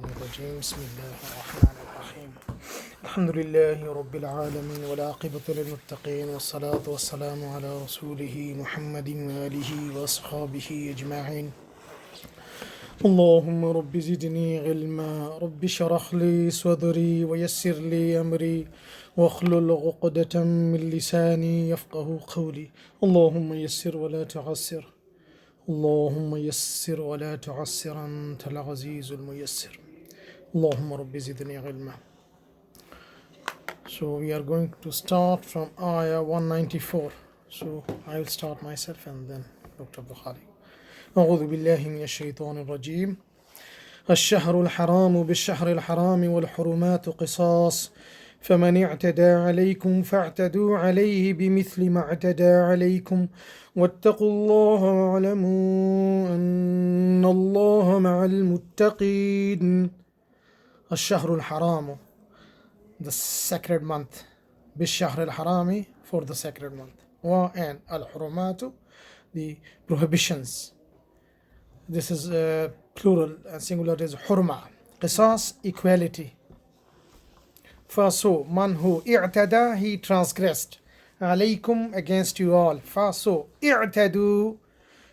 الرجيم بسم الله الرحمن الرحيم الحمد لله رب العالمين والعاقبة للمتقين والصلاة والسلام على رسوله محمد وآله وأصحابه أجمعين اللهم رب زدني علما رب اشرح لي صدري ويسر لي أمري واحلل عقدة من لساني يفقه قولي اللهم يسر ولا تعسر اللهم يسر ولا تعسر أنت العزيز الميسر اللهم رب زدني علما. So we are going to start from ayah 194. So I will start myself and then Dr. Bukhari. أعوذ بالله من الشيطان الرجيم. الشهر الحرام بالشهر الحرام والحرمات قصاص فمن اعتدى عليكم فاعتدوا عليه بمثل ما اعتدى عليكم واتقوا الله واعلموا أن الله مع المتقين. الشهر الحرام, the sacred month. بالشهر الحرام, for the sacred month. And al-hurumatu, the prohibitions. This is plural and singular is hurma. Qisas, equality. Faso, man who i'tada, he transgressed. Alaykum, against you all. Faso, i'tadu,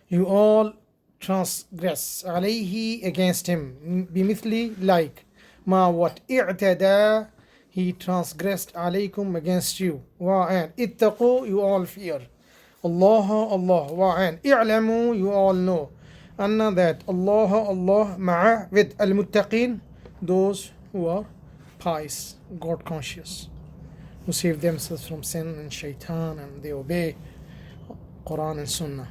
you all transgress. Alayhi, against him. Bimithli, like. Ma, what i'tada, he transgressed. Alaykum, against you. Wa and ittaqu, you all fear. Allah, wa and i'lamu, you all know. Anna, that Allah ma'a, with al-muttaqin, those who are pious, God conscious, who save themselves from sin and shaitan and they obey Qur'an and Sunnah.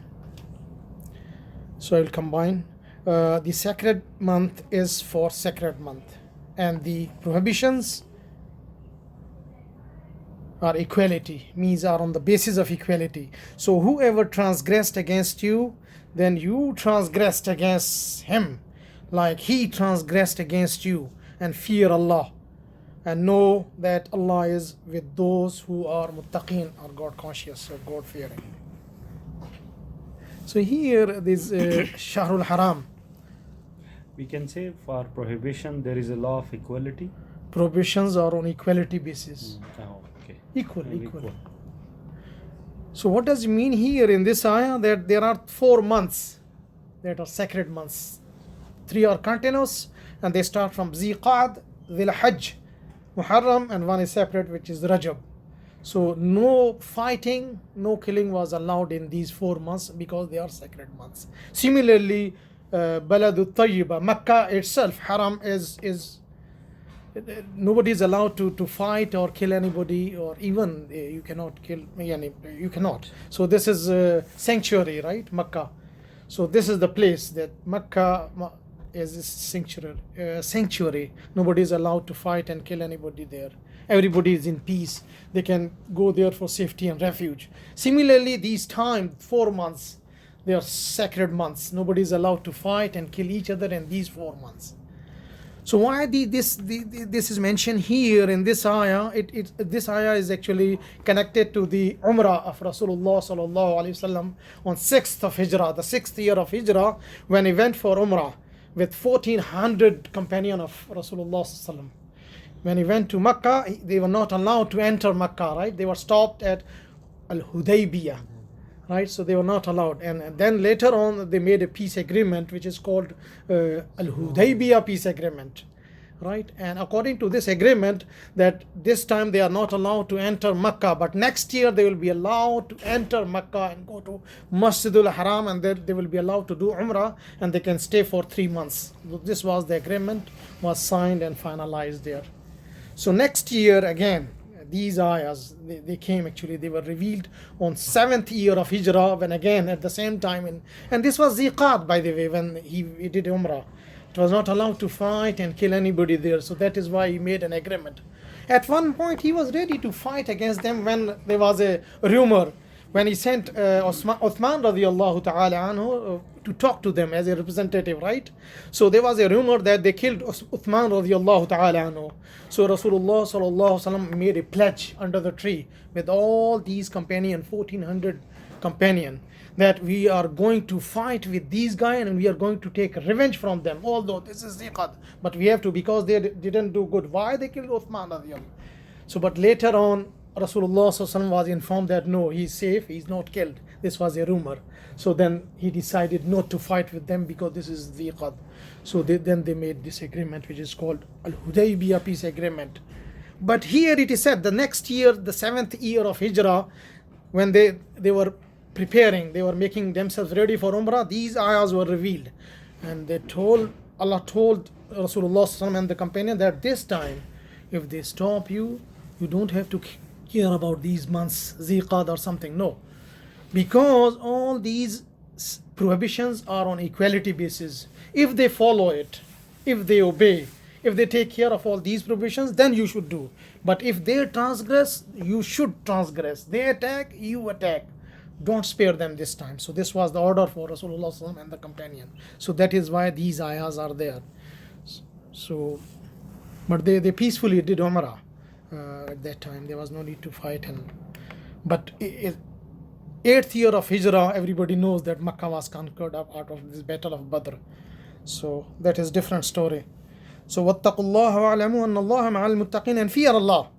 So I will combine. The sacred month is for sacred month and the prohibitions are equality, means are on the basis of equality. So whoever transgressed against you, then you transgressed against him like he transgressed against you, and fear Allah and know that Allah is with those who are muttaqin, or God conscious or God fearing. So here this Shahrul Haram. We can say for prohibition there is a law of equality. Prohibitions are on equality basis. Okay. Equal. So what does it mean here in this ayah? That there are 4 months that are sacred months. 3 are continuous and they start from Ziqad, Dhil Hajj, Muharram, and one is separate, which is Rajab. So no fighting, no killing was allowed in these 4 months because they are sacred months. Similarly, Baladut Tayyiba, Makkah itself, Haram is nobody is allowed to fight or kill anybody, or even you cannot kill, you cannot. So this is a sanctuary, right? Makkah. So this is the place that Makkah is a sanctuary. Nobody is allowed to fight and kill anybody there. Everybody is in peace. They can go there for safety and refuge. Similarly, these 4 months, they are sacred months. Nobody is allowed to fight and kill each other in these 4 months. So why this is mentioned here in this ayah? This ayah is actually connected to the Umrah of Rasulullah sallallahu alaihi wasallam on 6th of Hijrah, the 6th year of Hijrah, when he went for Umrah with 1400 companions of Rasulullah sallallahu alaihi wasallam. When he went to Makkah, they were not allowed to enter Makkah, right? They were stopped at Al-Hudaybiyah, right? So they were not allowed. And then later on, they made a peace agreement, which is called Al-Hudaybiyah peace agreement, right? And according to this agreement, that this time they are not allowed to enter Makkah, but next year they will be allowed to enter Makkah and go to Masjidul Haram, and then they will be allowed to do Umrah, and they can stay for 3 months. This was the agreement, was signed and finalized there. So next year again, these ayahs, they came actually, they were revealed on 7th year of Hijrah, when again at the same time, and this was Ziqad, by the way, when he did Umrah. It was not allowed to fight and kill anybody there, so that is why he made an agreement. At one point he was ready to fight against them when there was a rumor, when he sent Uthman radiallahu ta'ala anhu to talk to them as a representative, right? So there was a rumor that they killed Uthman radiallahu ta'ala anhu. So Rasulullah sallallahu alaihi wasallam made a pledge under the tree with all these companions, 1400 companions, that we are going to fight with these guys and we are going to take revenge from them, although this is ziqad, but we have to, because they didn't do good. Why they killed Uthman radiallahu anhu? So but later on Rasulullah sallallahu alaihi wasallam was informed that no, he's safe, he's not killed. This was a rumor. So then he decided not to fight with them because this is ziqad. So then they made this agreement, which is called Al-Hudaybiyah peace agreement. But here it is said the next year, the 7th year of Hijrah, when they were preparing, they were making themselves ready for Umrah, these ayahs were revealed. And Allah told Rasulullah sallallahu alaihi wasallam and the companion that this time, if they stop you, you don't have to care about these months, ziqad or something. No. Because all these prohibitions are on equality basis. If they follow it, if they obey, if they take care of all these prohibitions, then you should do. But if they transgress, you should transgress. They attack, you attack. Don't spare them this time. So this was the order for Rasulullah sallallahu alaihi wasallam and the companion. So that is why these ayahs are there. So, but they peacefully did Umrah at that time. There was no need to fight. But 8th year of Hijrah, everybody knows that Makkah was conquered out of this battle of Badr. So that is different story. So وَاتَّقُوا اللَّهَ وَاعْلَمُوا أَنَّ اللَّهَ مَعَ الْمُتَّقِينَ, and fear Allah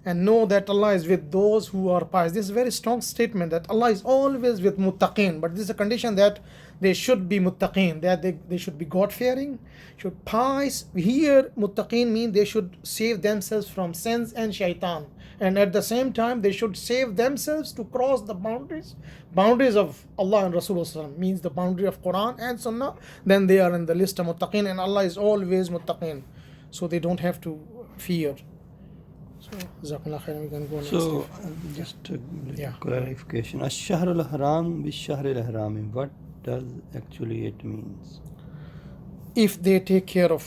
and know that Allah is with those who are pious. This is a very strong statement that Allah is always with muttaqin, but this is a condition that they should be muttaqin, that they should be God-fearing, should pious. Here muttaqin mean they should save themselves from sins and shaitan, and at the same time they should save themselves to cross the boundaries of Allah and Rasulullah, means the boundary of Qur'an and Sunnah. Then they are in the list of muttaqin, and Allah is always muttaqin, so they don't have to fear. So, Jazakallah khairan, we can go next. So, just a clarification. Ash-Shahr al-Haram bi-Shahr al-Haram. What does actually it means? If they take care of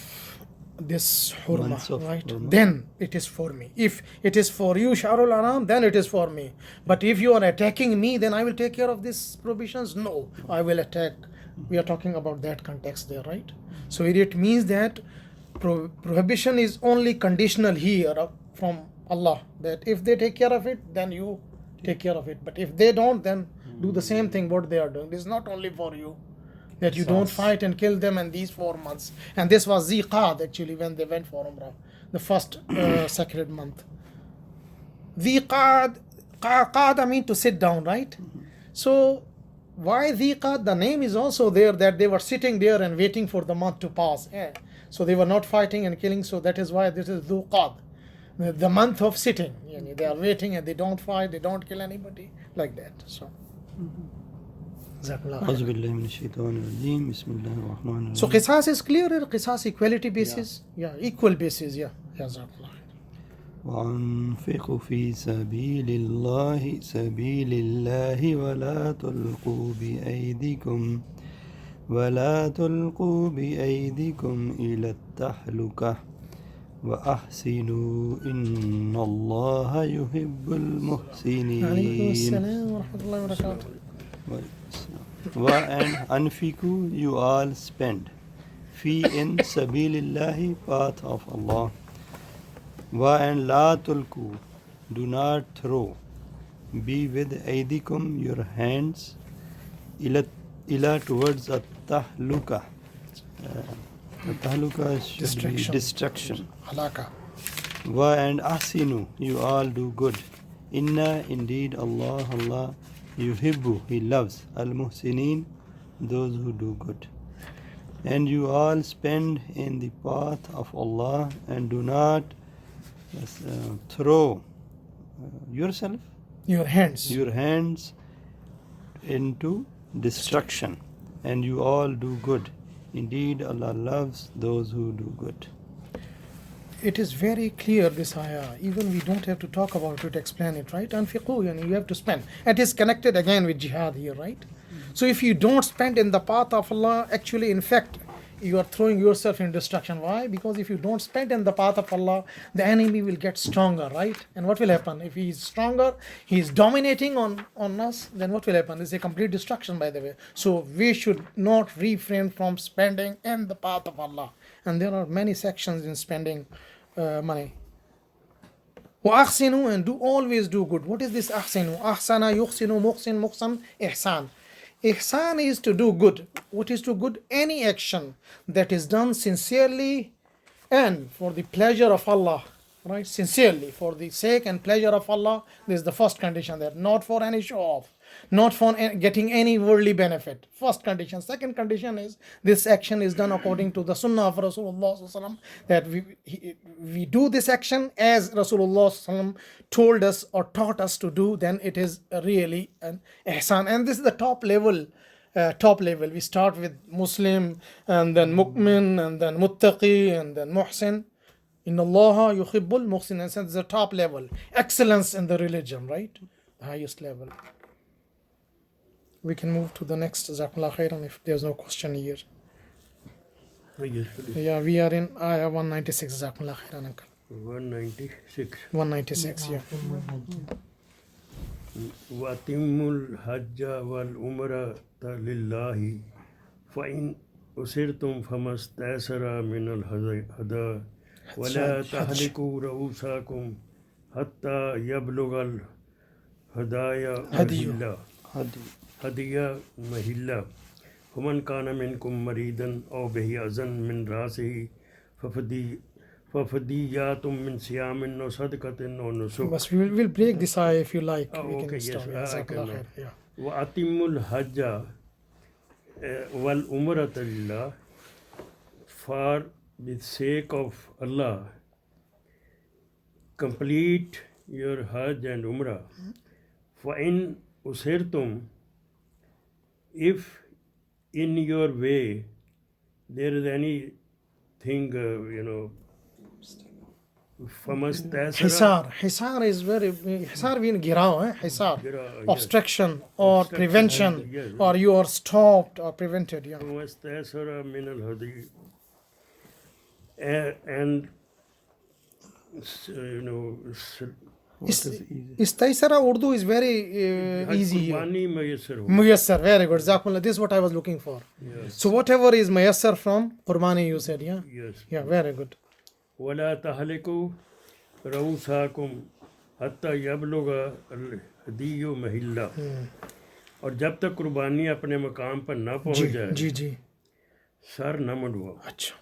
this Months hurma, of right, hurma. then it is for me. If it is for you, Shahrul Haram, then it is for me. But if you are attacking me, then I will take care of these prohibitions. No, I will attack. We are talking about that context there, right? So it means that prohibition is only conditional here from Allah, that if they take care of it, then you take care of it. But if they don't, then do the same thing what they are doing. This is not only for you, that you don't fight and kill them in these 4 months. And this was Ziqad actually when they went for Umrah, the first sacred month. Ziqad, qada mean to sit down, right? So why Ziqad? The name is also there that they were sitting there and waiting for the month to pass. Yeah. So they were not fighting and killing, so that is why this is Zuqad, the month of sitting. They are waiting and they don't fight, they don't kill anybody, like that. So أعوذ بالله من الشيطان الرجيم. بسم الله الرحمن الرحيم. So qisas is clear, qisas equality basis, equal basis, وأنفقوا في سبيل الله ولا تلقوا بأيديكم إلى التهلكة وأحسنوا إن الله يحب المحسنين. عليكم السلام ورحمة الله وبركاته. And anfiku, you all spend. Fi in sabilillahi, path of Allah. Wa and la tulku, do not throw. Be with aidikum, your hands. Ila towards a tahluka. Tahluka should be destruction. Halaka. Wa and ahsinu, you all do good. Inna, indeed, Allah, yuhibbu, he loves, al-muhsinin, those who do good. And you all spend in the path of Allah and do not throw yourself, your hands into destruction. And you all do good. Indeed, Allah loves those who do good. It is very clear, this ayah. Even we don't have to talk about it, explain it, right? Anfiqu, you have to spend. It is connected again with jihad here, right? So if you don't spend in the path of Allah, actually, in fact, you are throwing yourself in destruction. Why? Because if you don't spend in the path of Allah, the enemy will get stronger, right? And what will happen? If he is stronger, he is dominating on us, then what will happen? It's a complete destruction, by the way. So we should not refrain from spending in the path of Allah. And there are many sections in spending money. وأحسنوا, and always do good. What is this أحسنوا? أحسن يحسن محسن محسن إحسان. Ihsan is to do good. What is to good? Any action that is done sincerely and for the pleasure of Allah. Right? Sincerely, for the sake and pleasure of Allah. This is the first condition there. Not for any show off. Not for getting any worldly benefit. First condition. Second condition is this action is done according to the sunnah of Rasulullah sallallahu alaihi wasallam, that we do this action as Rasulullah sallallahu alaihi wasallam told us or taught us to do, then it is really an ihsan. And this is the top level. We start with Muslim, and then Mu'min, and then Muttaqi, and then Muhsin. Inna Allah yuhibbul muhsin. And this is the top level. Excellence in the religion, right? The highest level. We can move to the next. Jazakallah khairan, if there's no question here. Yeah, we are in ayah 196. Jazakallah khairan, uncle. 196. 196, yeah. وَأَتِمُّ الْحَجَّ وَالْعُمْرَةَ لِلَّهِ فَإِنْ أُسِرْتُمْ فَمَا اسْتَيْسَرَ مِنَ الْهَدْيِ وَلَا تَحْلِقُوا رُؤُوسَكُمْ حَتَّى يَبْلُغَ الْهَدْيَ هدي مهلا ومن كان منكم مريضا أو به أذى من رأسه ففديات من صيام أو صدقة أو نسك. But we'll break this ayah if you like. We Okay, can stop. yes, I can. Yeah. وأتم الحج والعمرة لله, for the sake of Allah, complete your Hajj and Umrah. فإن أسرتم, if in your way there is anything, Hisar is very, Hisar means girao, Hisar. Obstruction or prevention, yes. or you are stopped or prevented. Yeah. And Istaisara Urdu is very easy. Qurbani Muyassar, very good. Jazakumullah. This is what I was looking for. Yes. So whatever is Muyassar from Qurbani, you said, yeah? Yes. Yeah, very good. ولا تحلقوا رؤوسكم حتى يبلغ الهدي محله, और जब तक कुर्बानी अपने मकाम पर ना पहुंच जाए जी सर न मुंडवाओ. अच्छा.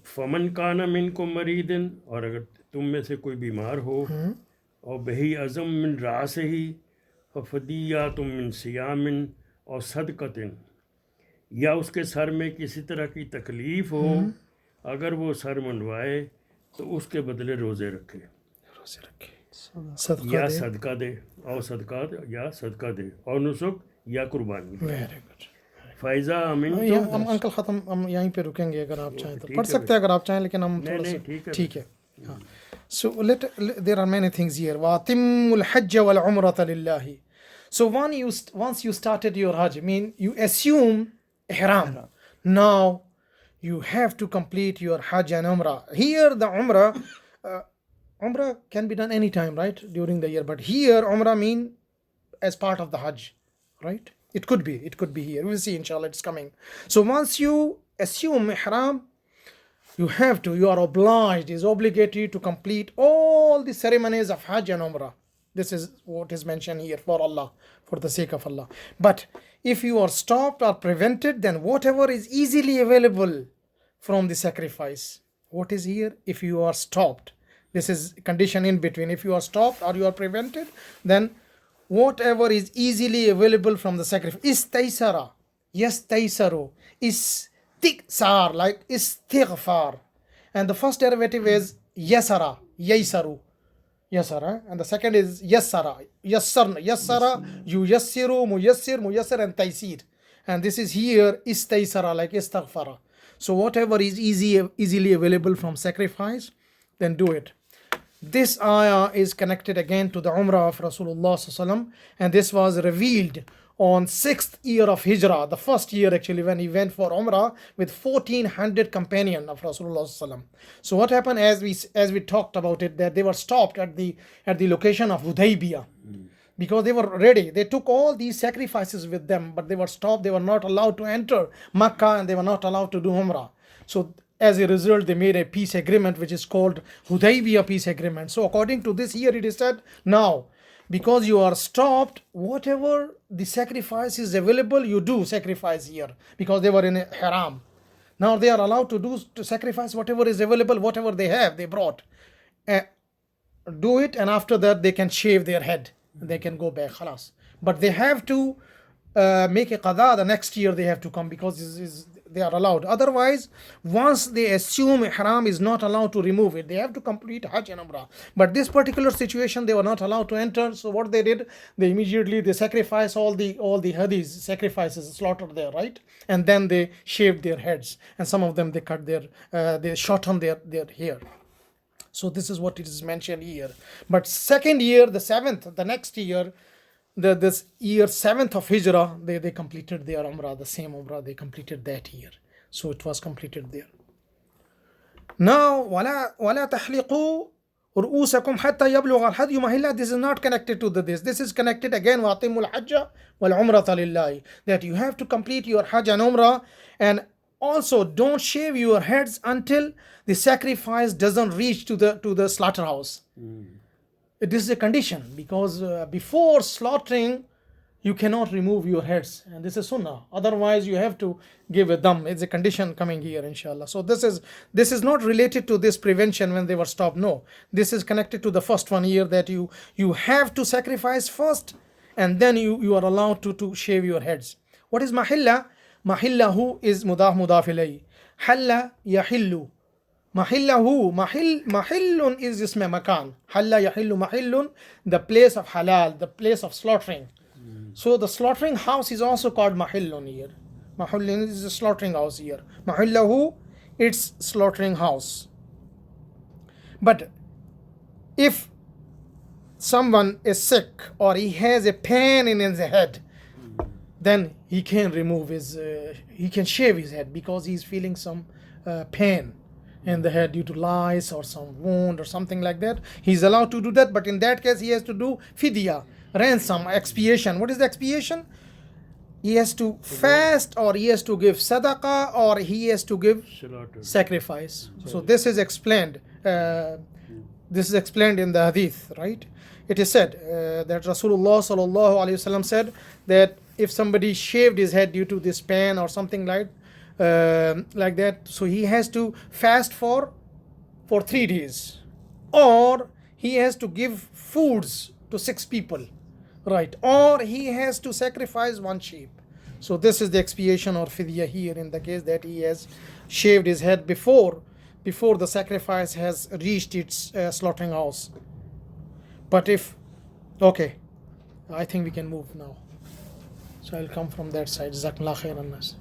फमन काना मिनकुम मरीदिन, और अगर तुम में से कोई बीमार हो, और बही अज़म मिन रासिही फफदियातुम मिन सियामिन और सदक़तिन, या उसके सर में किसी तरह की तकलीफ हो, अगर वो सर मुंडवाए तो उसके बदले रोज़े रखे या सदका दे, और सदका दे और नुसुक या कुर्बानी. Very good. फ़ायज़ा अमीन. हम अंकल ख़त्म, हम यहीं पे रुकेंगे अगर आप चाहें तो पढ़ सकते हैं, अगर आप चाहें, लेकिन हम थोड़ा सा ठीक है. So there are many things here. وَأَتِمُّ الْحَجَّ وَالْعُمْرَةَ لِلَّهِ. So once you started your Hajj, you assume ihram. Now you have to complete your Hajj and Umrah. Here the Umrah can be done anytime, right? During the year. But here Umrah mean as part of the Hajj, right? It could be here. We'll see, inshallah, it's coming. So once you assume ihram, you are obliged, is obligatory to complete all the ceremonies of Hajj and Umrah. This is what is mentioned here for Allah, for the sake of Allah. But if you are stopped or prevented, then whatever is easily available from the sacrifice. What is here? If you are stopped. This is condition in between. If you are stopped or you are prevented, then whatever is easily available from the sacrifice. Istaisara. Yastaisaru. Istiqsar, like istighfar. And the first derivative is yasara. Yaisaru. Yasara. And the second is yassara. Yassarna. Yassara. Yuyassiru. Muyassir and taisir. And this is here istaisara, like istaghfara. So whatever is easily available from sacrifice, then do it. This ayah is connected again to the Umrah of Rasulullah sallallahu alaihi wasallam, and this was revealed on 6th year of Hijrah, the first year actually, when he went for Umrah with 1400 companions of Rasulullah sallallahu alaihi wasallam. So what happened, as we talked about it, that they were stopped at the location of Hudaybiyah. Because they were ready. They took all these sacrifices with them, but they were stopped. They were not allowed to enter Makkah, and they were not allowed to do Umrah. So as a result, they made a peace agreement which is called Hudaybiyah peace agreement. So according to this, here it is said, now because you are stopped, whatever the sacrifice is available, you do sacrifice here, because they were in a haram. Now they are allowed to sacrifice whatever is available, whatever they have, they brought. Do it, and after that they can shave their head. They can go back, khalas. But they have to make a qada the next year. They have to come, because they are allowed. Otherwise, once they assume ihram is not allowed to remove it, they have to complete Hajj and Umrah. But this particular situation, they were not allowed to enter. So what they did, they immediately sacrifice all the hadis, sacrifices, slaughtered there, right? And then they shaved their heads, and some of them they cut they shortened their hair. So this is what it is mentioned here. But second year, the seventh, the next year, this year 7th of Hijrah, they completed their Umrah, the same Umrah they completed that year. So it was completed there. Now, وَلَا تَحْلِقُوا رُؤُوسَكُمْ حَتَّى يَبْلُغَ الْحَدْيُ مَحِلَّهُ. This is not connected to this. This is connected again, وَأَتِمُّ الْحَجَّ وَالْعُمْرَةَ لِلَّهِ. That you have to complete your Hajj and Umrah, and also don't shave your heads until the sacrifice doesn't reach to the slaughterhouse. This is a condition, because before slaughtering you cannot remove your heads, and this is sunnah. Otherwise you have to give a dam. It's a condition coming here, inshallah. So this is not related to this prevention when they were stopped. No, this is connected to the first one here, that you have to sacrifice first, and then you are allowed to shave your heads. What is mahilla? Mahillahu is mudaf ilayhi. Halla yahillu. Mahillahu, mahillun is isme makan. Halla yahillu mahillun, the place of halal, the place of slaughtering. So the slaughtering house is also called mahillun here. Mahillun is a slaughtering house here. Mahillahu, it's slaughtering house. But if someone is sick or he has a pain in his head, then he can remove he can shave his head, because he's feeling some pain in the head due to lice or some wound or something like that. He's allowed to do that, but in that case he has to do fidya, ransom, expiation. What is the expiation? He has to fast, or he has to give sadaqah, or he has to give sacrifice. So this is explained. This is explained in the hadith, right? It is said that Rasulullah sallallahu alaihi wasallam said that if somebody shaved his head due to this pain or something like that, so he has to fast for 3 days, or he has to give foods to 6 people, right? Or he has to sacrifice 1 sheep. So this is the expiation or fidya here, in the case that he has shaved his head before the sacrifice has reached its slaughtering house. But okay, I think we can move now. So I'll come from that side. Jazakallah khairan nas.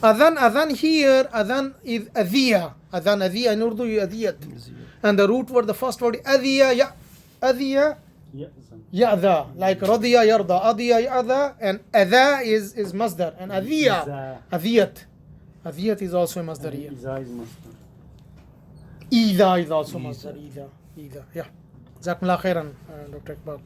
Adhan here, adhan is adhiya. Adhan adhiya in Urdu, adhiyat. And the root word, the first word, adhiya, adhiya, ya'dha. Like radiya, yarda, adhiya, ya'dha. And adha is masdar. And adhiya, adhiyat. Adhiyat is also a masdar here. Ida is also masdar. Ida. Yeah. Jazakallah khairan, Dr. Iqbal.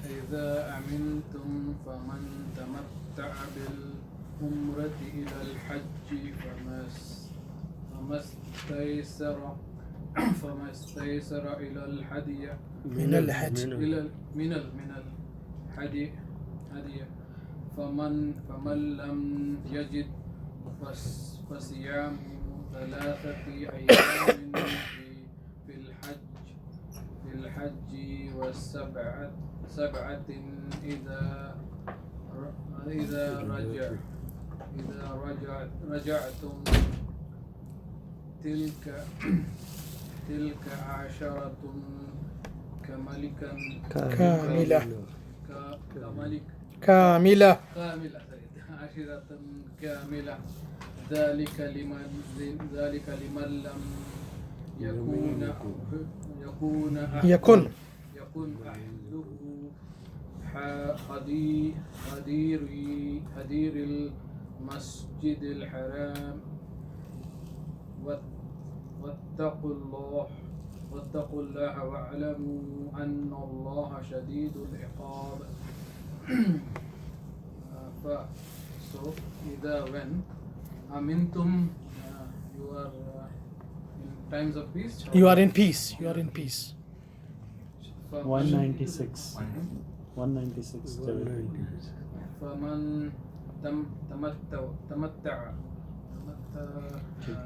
فإذا أمنتم فمن تمتع بالعمرة إلى الحج فما استيسر إلى الهدي من الحج من الهدي فمن لم يجد فصيام 3 أيام في الحج والسبعة إذا رجعتم تلك 10 كاملة 10 كاملة ذلك لمن لم يكن أهله حضير المسجد الحرام واتقوا الله واعلموا أن الله شديد العقاب So either when amintum, you are in times of peace. You are in peace. You are in peace. 196. 196. فمن تمتع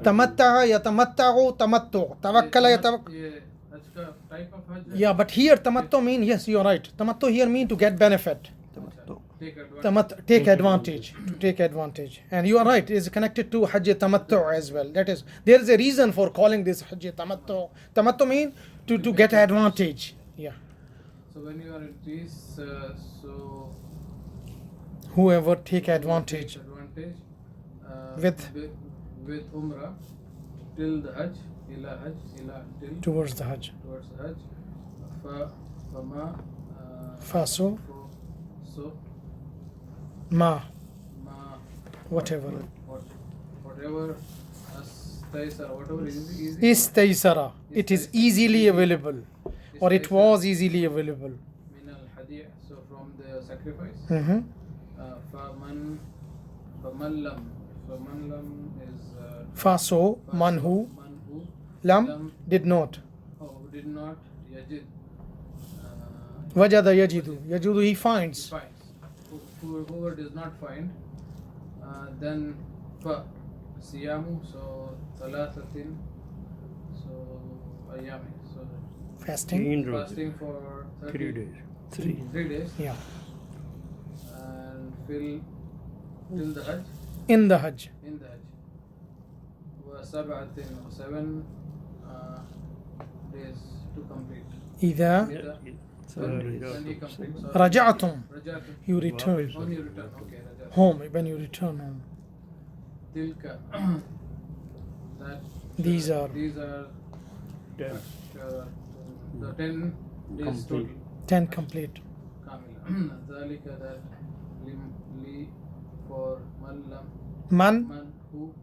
تمتع يتمتع تمتع توكل يتوكل. yeah, type of hajj. Yeah, but here tamattu mean, yes, you are right. Tamattu here mean to get benefit. Take advantage. Take advantage. To take advantage. And you are right, it is connected to Hajj Tamattu as well. That is, there is a reason for calling this Hajj Tamattu. Tamattu mean to get advantage. Yeah. So when you are in peace, so Whoever take advantage with with Umrah till the Hajj, ila till towards the Hajj. towards the Hajj. Fama Faso, so ma, ma whatever. whatever astaysar, whatever is easy. Istaysara. It is easily available. Or it was easily available. Min al hadi, so from the sacrifice. Mm-hmm. Faman lam is Faso, manhu, man who lam, did not. did not yajid, Wajada yajidu. Yajidu, he finds. finds. Whoever does not find, then fa siyamu, so thalathatin, so ayami, so Fasting. fasting for 3 days. 3 days, Yeah. and till the Hajj, In the Hajj. in the Hajj. Wa sab'atin, 7 days to complete. إذا When he completes, رجعتم, Rajatum, you return when you return, okay, Rajatum. home. When you return home. Tilka, that These are the 10 days total. 10 complete. Kamila. Dhalika, that li for man Man who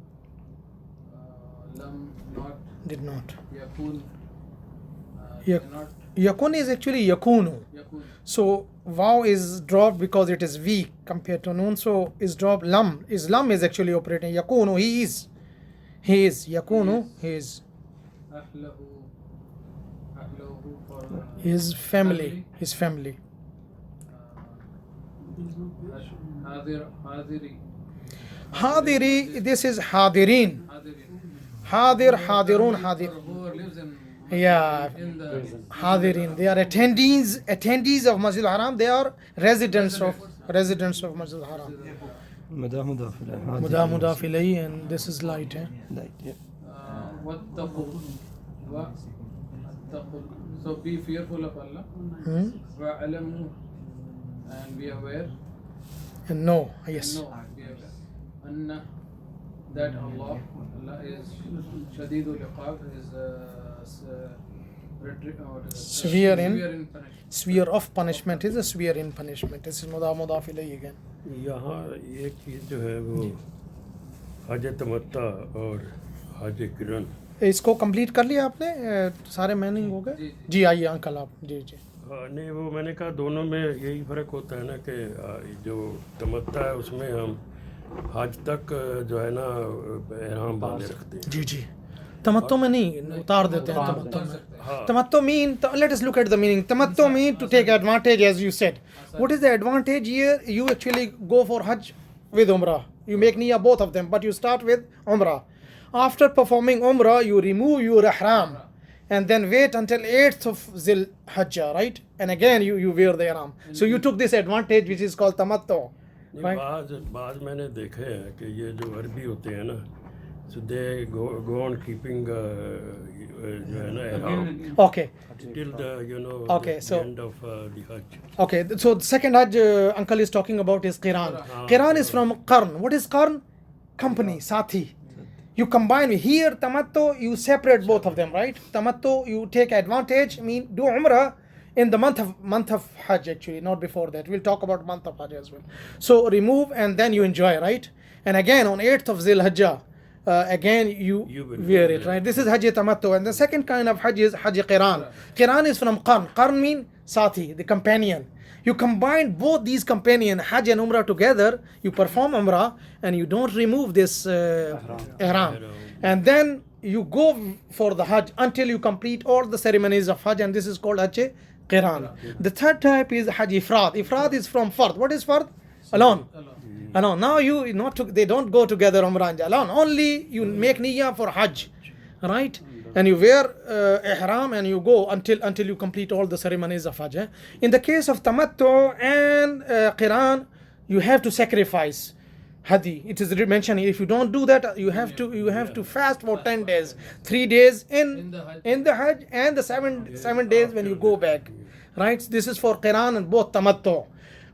lam not did not. yakun Yak- cannot Yakun is actually yakunu. yakun. So wow is dropped because it is weak compared to noon. So is dropped. Lam is actually operating. Yakunu, he is. He is. Yakunu, he is. Ahlahu for His family. His family. hadiri. Hadiri, this is hadirin. Hadir, hadirun, hadir. Whoever lives in Yeah. in the Hadirin. They are attendees of Masjid al-Haram. They are residents of Masjid al-Haram. مضاف إليه. Mudaf ilayhi, and this is light. Light, yeah. wattaqu wattaqu. So be fearful of Allah. Wa'alamu, and be aware. And no, yes. No, be aware. Anna, that Allah is Shadidul Iqab, is Severe in punishment. sphere of punishment is a sphere in punishment. This is mudaf ilayhi again. यहाँ एक चीज़ जो है वो हज तमत्ता और हज किरण। इसको complete कर लिया आपने? सारे मीनिंग हो गए? जी आइए अंकल आप। जी जी। नहीं, वो मैंने कहा दोनों में यही फ़र्क होता है ना कि जो तमत्ता है उसमें हम हज तक जो है ना एहराम बांधे रखते हैं। जी जी। तमत्तो में नहीं, उतार देते हैं तमत्तो में। Tamattu mean, let us look at the meaning. Tamattu mean to take advantage, as you said. What is the advantage here? You actually go for Hajj with Umrah. You make niyyah both of them, but you start with Umrah. After performing Umrah, you remove your ihram and then wait until 8th of Zil Hajjah, right? And again you wear the ihram. So you took this advantage, which is called Tamattu. Right? बाज मैंने देखे हैं कि ये जो अरबी होते हैं ना, so they go on keeping जो है ना ihram Okay. till the Okay, the so end of the Hajj. Okay, so the second Hajj uncle is talking about is Qiran. Qiran is from Qarn. What is Qarn? Company, Sathi. You combine here, Tamattu, you separate both of them, right? Tamattu, you take advantage, do Umrah in the month of Hajj actually, not before that. We'll talk about month of Hajj as well. So remove and then you enjoy, right? And again on 8th of Zil Hajjah, again you wear it, right? This is Hajj Tamattu. And the second kind of Hajj is Hajj Qiran. Qiran is from Qarn. Qarn mean Sathi, the companion. You combine both these companion Hajj and Umrah together, you perform Umrah and you don't remove this ihram. And then you go for the Hajj until you complete all the ceremonies of Hajj, and this is called Hajj Qiran. The third type is Hajj Ifrad. Ifrad is from Fard. What is Fard? Alone. Alone. Now you not to, they don't go together Umrah and alone. Only you make niyyah for Hajj, right? And you wear ihram and you go until you complete all the ceremonies of Hajj. In the case of Tamattu and Qiran, you have to sacrifice hadi. It is mentioned if you don't do that, you have to fast for 10 days, 3 days in the Hajj and the seven days when you go back, right? This is for Qiran and both Tamattu,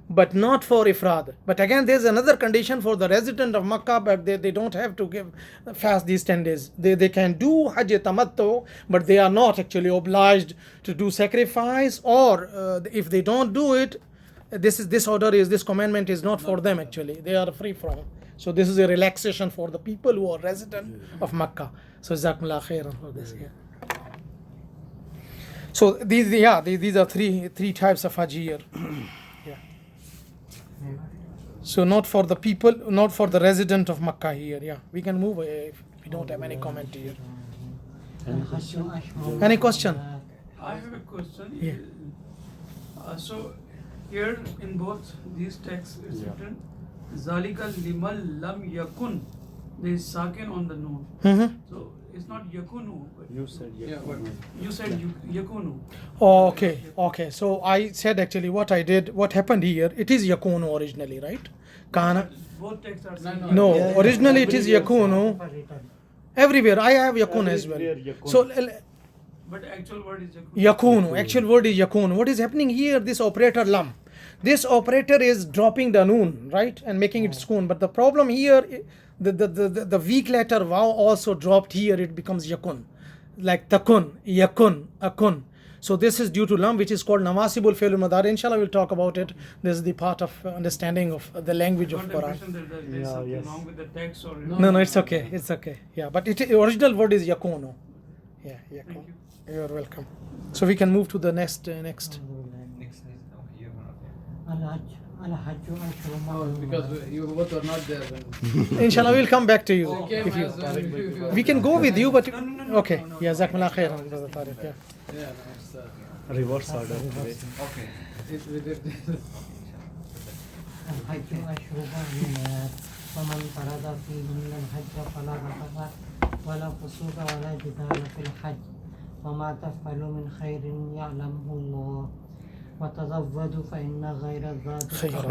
but not for Ifrad. But again, there's another condition for the resident of Makkah, but they don't have to fast these 10 days. They can do Hajj Tamattu, but they are not actually obliged to do sacrifice, or if they don't do it, this commandment is not for them actually. They are free from. So this is a relaxation for the people who are resident of Makkah. So Jazakumullah khairan for this. Yeah. So these are three types of Hajj here. Yeah. So not for the people, not for the resident of Makkah here. Yeah, we can move if we don't have any comment here. Any question? I have a question. Yeah. So here in both these texts it's written Zalika limal lam yakun. There is sakin on the noon. Mm-hmm. So it's not yakunu, but You said you said yakunu. Oh, okay. So I said actually what happened here, it is yakunu originally, right? Kana. Both texts are saying No, originally it is yakunu. Everywhere I have yakun as well. So but actual word is yakunu. Actual word is yakunu. What is happening here? This operator lam. This operator is dropping the noon, right, and making it sukun. But the problem here, the weak letter waw also dropped here. It becomes yakun, like takun, yakun, akun. So this is due to lam, which is called nawasibul fi'l madari. Inshallah, we'll talk about it. This is the part of understanding of the language of Quran. There's something wrong with the text or No, it's okay. It's okay. Yeah, but original word is yakunu. Yeah, yakun. Thank you. You're welcome. So we can move to the next. Because you both are not there. Then. Inshallah, we'll come back to you. They came If you as well, if you we can go with you, but okay. No. Yeah, Jazakumullah khairan, Brother Tariq. Yeah. Yeah, no, it's, reverse order. it's with it. الحج أشهر معلومات فمن فرض فيهن الحج فلا رفث ولا فسوق ولا جدال في الحج وما تفعلوا من خير يعلمه الله وتزودوا فإن غير الزاد خير.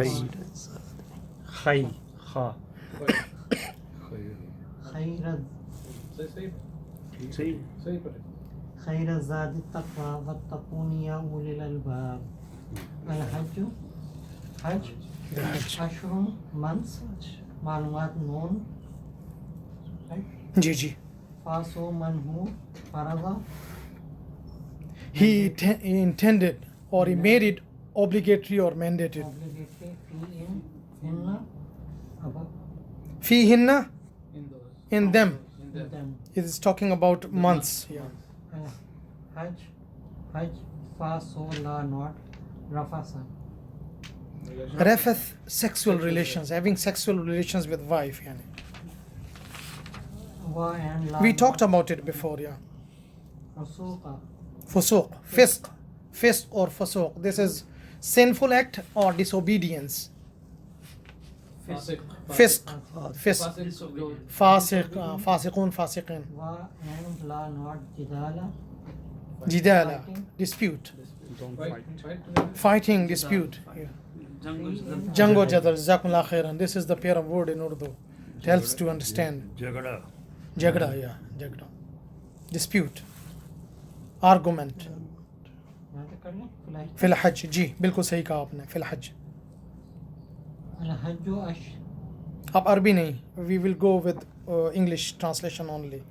خير الزاد التقوى واتقون يا أولي الألباب. الحج أشهر months معلومات known, right? Ji. فاسو من هو فرض He intended or he made it obligatory or mandated. obligatory fee in about Fihinna, In those. in them. In them. It is talking about months. Yeah. Hajj faso la not rafasa. Rafath, sexual relations, having sexual relations with wife. Yani. Wa and la We talked about it before. Yeah. Fusuqa. Fusuq, fisq or fusuq. This is sinful act or disobedience. Fasiq. Fisq, Fasiq. fasiqun, fasiqin. Wa and la not jidala. Jidala, dispute. Don't Fight. fight. Fighting, dispute. Yeah. Jango jadal, jazakumullah khairan. This is the pair of word in Urdu. It helps to understand. Jagada. Jagda, yeah, jagda. Dispute. Argument. फिल हज जी बिल्कुल सही कहा आपने fill हज अब अरबी नहीं we will go with English translation only.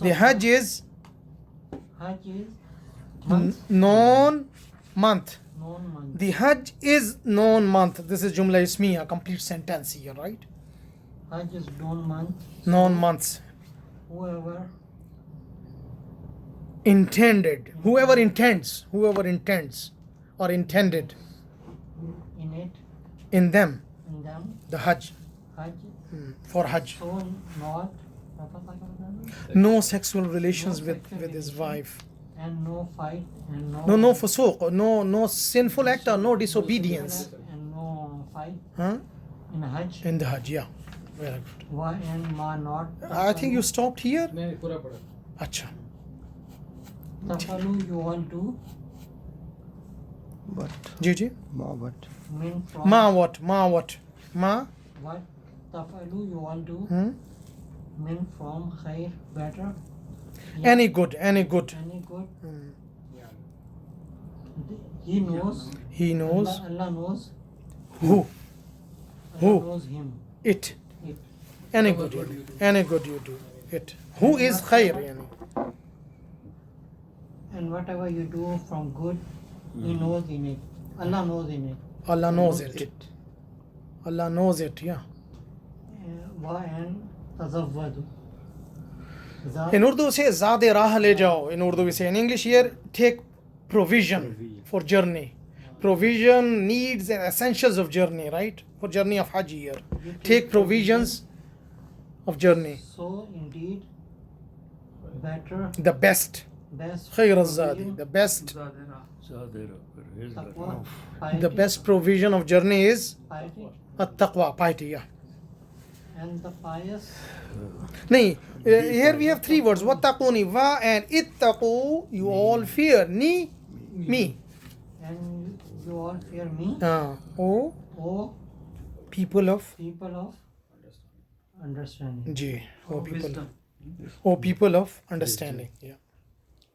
The Hajj is known month. The Hajj is known month. This is Jumla Ismiya, complete sentence here, right? Hajj is known month. Known months. Whoever Intended. Whoever intends or intended. in them in them the Hajj. Hajj. For Hajj. So not No sexual relations No with sexual his relation. wife. and no fight and No fusuq, no sinful act or no disobedience. and no fight Huh? in Hajj. In the Hajj, yeah. Very good. Why and ma not I think you stopped here. नहीं पूरा पढ़ा Acha. tafalu you all do But Ji. ma what? mean from Ma what? Ma what? Ma? what tafalu you all do Hmm? mean from khair better. Any good, any good. Any good. Hmm. He knows. He knows Allah knows. who? Allah Who? knows him. It. It. Any good you do. Any good you do. It. Who is khair? Yani? And whatever you do from good, He knows in it. Allah knows in it. Allah knows it. Allah knows it, yeah. Wa and tazawwadu. In Urdu we say Zade Rah le jao. In Urdu we say. In English here, take provision for journey. Provision, needs and essentials of journey, right? For journey of Hajj here. Take provisions of journey. So indeed, better, The best. best. Khair al-Zadi. The best. Taqwa, The best provision of journey is piety, at-taqwa, piety, yeah. and the pious. Nahi, here we have three words. Wattaquni, va and ittaqu, you all fear. Ni, me. And you all fear me, O O people of people of understanding. Ji. O people. Wisdom. O people of understanding. Yeah.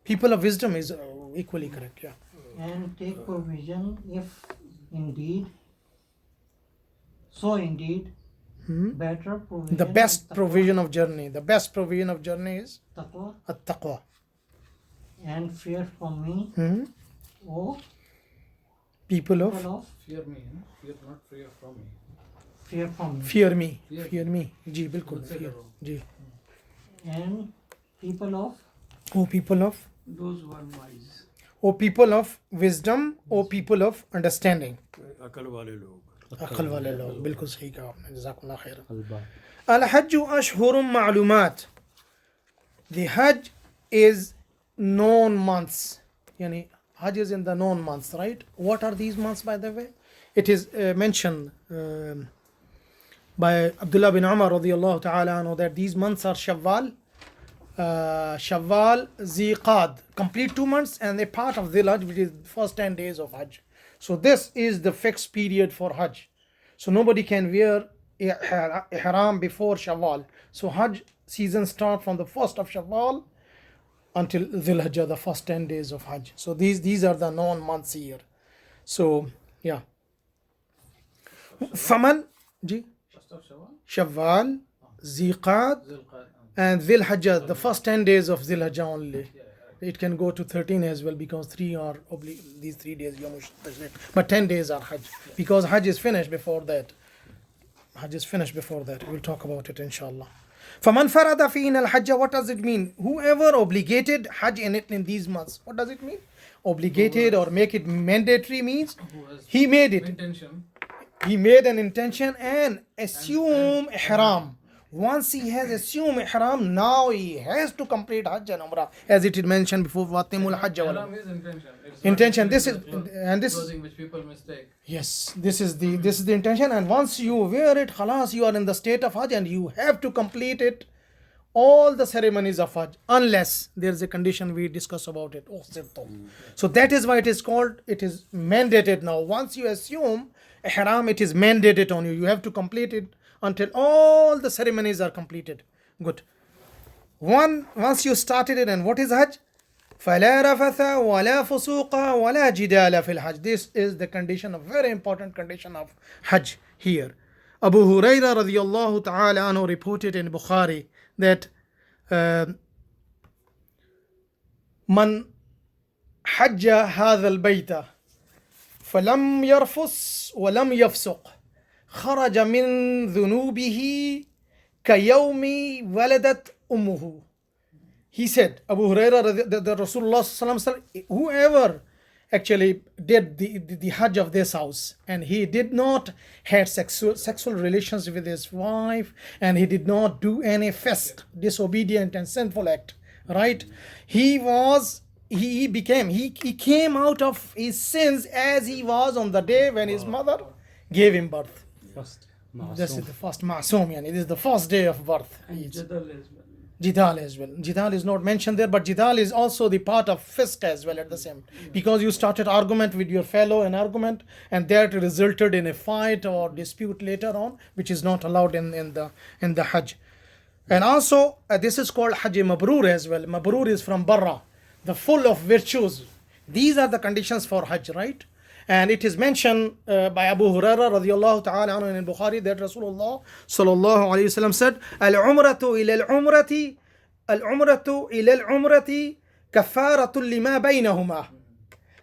People of wisdom is equally correct. Yeah. And take provision if indeed, so indeed, better provision. The best is provision of journey. The best provision of journey is taqwa, at-taqwa. and fear from me, O People of people of fear me you know? Fear not fear from me fear from me, fear me. Fear. Fear me. Ji, bilkul. Don't say Fear. that wrong. Ji. and people of O people of Those who are wise. O people of wisdom. O people of understanding. अकल वाले लोग अकल वाले लोग बिल्कुल सही कहा आपने जज़ाकुल्लाह खैर Al-Hajj ashhurum ma'lumat. The Hajj is known months. Yani Hajj is in the known months, right? What are these months, by the way? It is mentioned by Abdullah bin Umar radiyallahu ta'ala anhu that these months are Shawwal, Ziqad, complete 2 months, and a part of Dhil Hajj, which is first 10 days of Hajj. So this is the fixed period for Hajj. So nobody can wear ihram before Shawwal. So Hajj season start from the 1st of Shawwal until Dhil Hajj, the first 10 days of Hajj. So these are the known months here. So yeah. Faman, ji, first of Shawwal Shawwal, Ziqad, Zulqa'dah and Dhil Hajj, the first 10 days of Dhil Hajj only. It can go to 13 as well because 3 are these 3 days Yom Tashriq. But 10 days are Hajj because Hajj is finished before that. Hajj is finished before that. We'll talk about it inshallah. فَمَنْ فَرَدَ فِيهِنَ الْحَجَّ. What does it mean? Whoever obligated Hajj in these months. What does it mean? Obligated or make it mandatory means who has he made it. intention He made an intention and assume ihram. Once he has assumed ihram, now he has to complete Hajj and Umrah, as it is mentioned before. Watimul Hajj wal Ihram is intention. It's intention. not This is clothing, this. clothing which people mistake. Yes, this is the intention. And once you wear it, khalas, you are in the state of Hajj, and you have to complete it, all the ceremonies of Hajj, unless there is a condition we discuss about it. So that is why it is called. It is mandated now. Once you assume ihram, it is mandated on you. You have to complete it until all the ceremonies are completed. Good. Once you started it, and what is Hajj? فَلَا رَفَثَ وَلَا فُسُوقَ وَلَا جِدَالَ فِي الْحَجِّ. This is the condition, a very important condition of Hajj here. Abu Hurairah radiyallahu ta'ala anhu reported in Bukhari that من حج هذا البيت فلم يرفث ولم يفسق خرج من ذنوبه كيوم ولدت أمه. He said, Abu Hurairah, the Rasulullah sallallahu alaihi wasallam, whoever actually did the Hajj of this house, and he did not had sexual relations with his wife, and he did not do any fisq, disobedient and sinful act, right? He came out of his sins as he was on the day when his mother gave him birth. First, This is the first Ma'soom, yani. It is the first day of birth. And Jadal as well. Jidal as well. Jidal is not mentioned there, but Jidal is also the part of fisk as well at the same. Because you started argument with your fellow, an argument, and that resulted in a fight or dispute later on, which is not allowed in the Hajj. And also, this is called Hajj Mabrur as well. Mabrur is from Barra, the full of virtues. These are the conditions for Hajj, right? And it is mentioned by Abu Hurairah radiallahu ta'ala anhu in Bukhari that Rasulullah sallallahu alayhi wasallam said, Al-umratu ila al-umrati kafaratun lima baynahuma.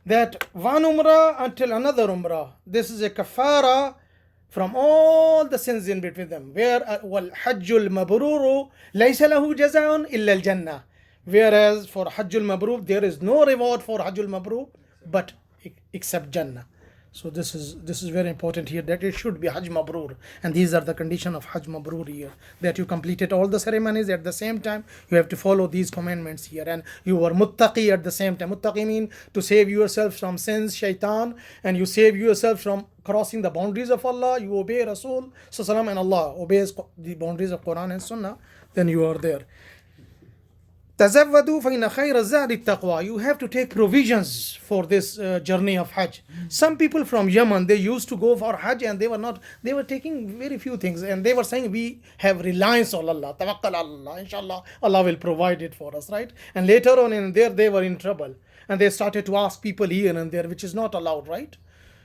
That one umrah until another umrah, this is a kafara from all the sins in between them. Where wal-hajjul mabruru laysa lahu jaza'un illa al-jannah. Whereas for Hajjul Mabrur, there is no reward for Hajjul Mabrur but except Jannah. So this is very important here, that it should be Hajj Mabrur, and these are the condition of Hajj Mabrur here, that you completed all the ceremonies at the same time. You have to follow these commandments here, and you were muttaqi at the same time. Muttaqi mean to save yourself from sins, shaitan, and you save yourself from crossing the boundaries of Allah. You obey Rasul Sallallahu, and Allah obeys the boundaries of Qur'an and Sunnah, then you are there. تزودوا فإن خير الزاد التقوى. You have to take provisions for this journey of Hajj. Some people from Yemen, they used to go for Hajj, and they were taking very few things, and they were saying we have reliance on Allah, tawakkal Allah, inshallah Allah will provide it for us, right? And later on in there they were in trouble, and they started to ask people here and there, which is not allowed, right?